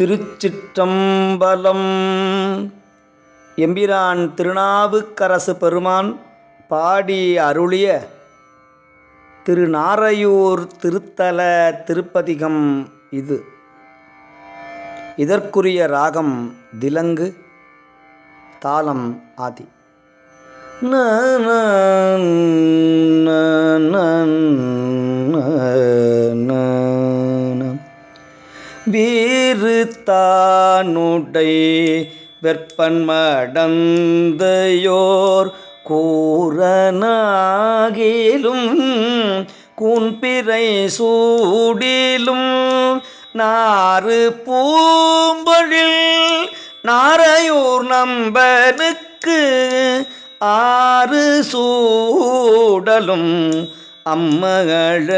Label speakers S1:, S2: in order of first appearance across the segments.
S1: திருச்சிற்றம்பலம். எம்பிரான் திருநாவுக்கரசு பெருமான் பாடி அருளிய திருநாரையூர் திருத்தல திருப்பதிகம் இது. இதற்குரிய ராகம் திலங்கு, தாளம் ஆதி. வீறு தானுடை வெற்பன்மடந்தையோர் கூறனாகிலும் கூன்பிறை சூடிலும் நாறு பூம்பொழில் நாரையூர் நம்பனுக்கு ஆறு சூடலும் அம்மழகிதே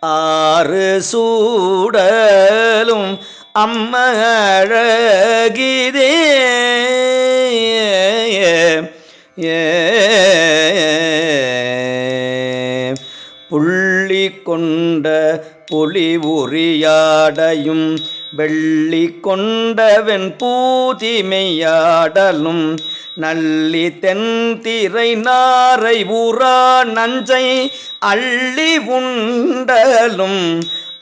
S1: ஆறு சூடலும் அம்மழகிதே புள்ளி கொண்ட புலி உரியாடையும் வெள்ளி கொண்டவன் பூதிமையாடலும் நல்லி தென்திரை நாரை ஊரா நஞ்சை அள்ளி உண்டலும்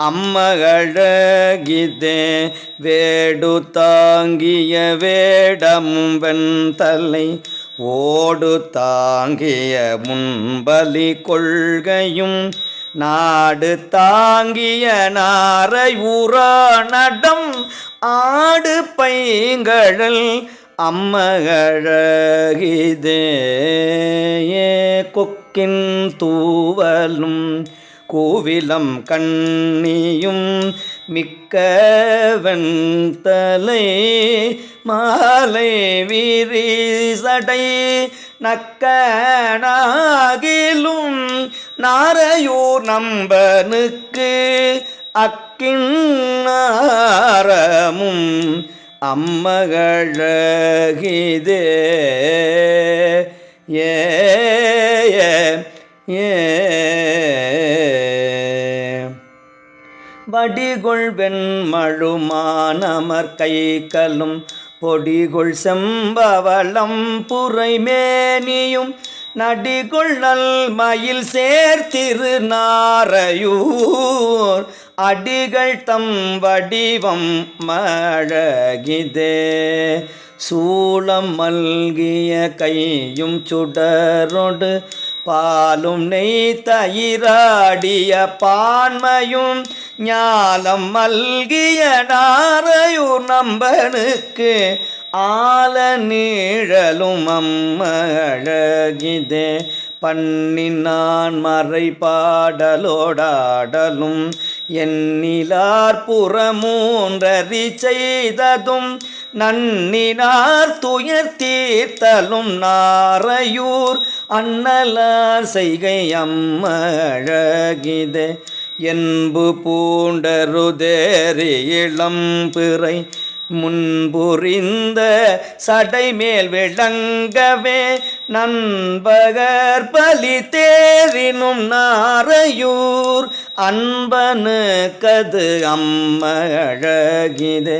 S1: அம்மழகிதே வேடு தாங்கிய வேடமும் வெண்தலை ஓடு தாங்கிய முன்பலி கொள்கையும் நாடு தாங்கிய நாரை ஊரா நடம் ஆடு பைங்கழல் அம்மழகிதே கொக்கின் தூவலும் கோவிலம் கண்ணியும் மிக்க வெண்தலை மாலை விரிசடை நக்கனாகிலும் நாரையூர் நம்பனுக்கு அக்கின்னாரமும் அம்மழகிதே வடிகொள் வெண்மழுமானமர் கைகளும் பொடிகொள் செம்பவளம் புரைமேனியும் நடிகொள் நல் மயில் சேர்த்திரு நாரையூர் அடிகள் தம் வடிவம் மழகிதே சூளம் மல்கிய கையும் சுடரொடு பாலும் நெய் தயிராடிய பான்மையும் ஞாலம் மல்கிய நாரையூர் நம்பனுக்கு ஆல நீழலும் அம்மழகிதே பண்ணினான் மறை பாடலோடாடலும் எண்ணிலார் புறமூன்றறி செய்ததும் நன்னினார் துயர் தீர்த்தலும் நாரையூர் அண்ணலார் செய்கை அம்மழகிதே என்பு பூண்டருதேறி இளம்பிறை முன்புரிந்த சடைமேல் விளங்கவே நண்பகர் பலி தேரினும் நாரையூர் அன்பனு கது அம்மழகிதே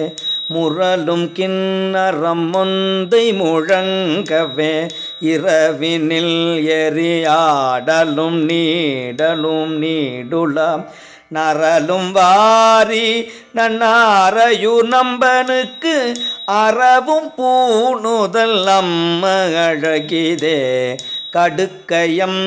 S1: முரலும் கிண்ணறம் மொந்தை முழங்கவே இரவினில் எரியாடலும் நீடலும் நீடுலாம் நரலும் வாரி நன்னாரையூர் நம்பனுக்கு அறவும் பூணுதல் அம்மழகிதே கடுக்கயம்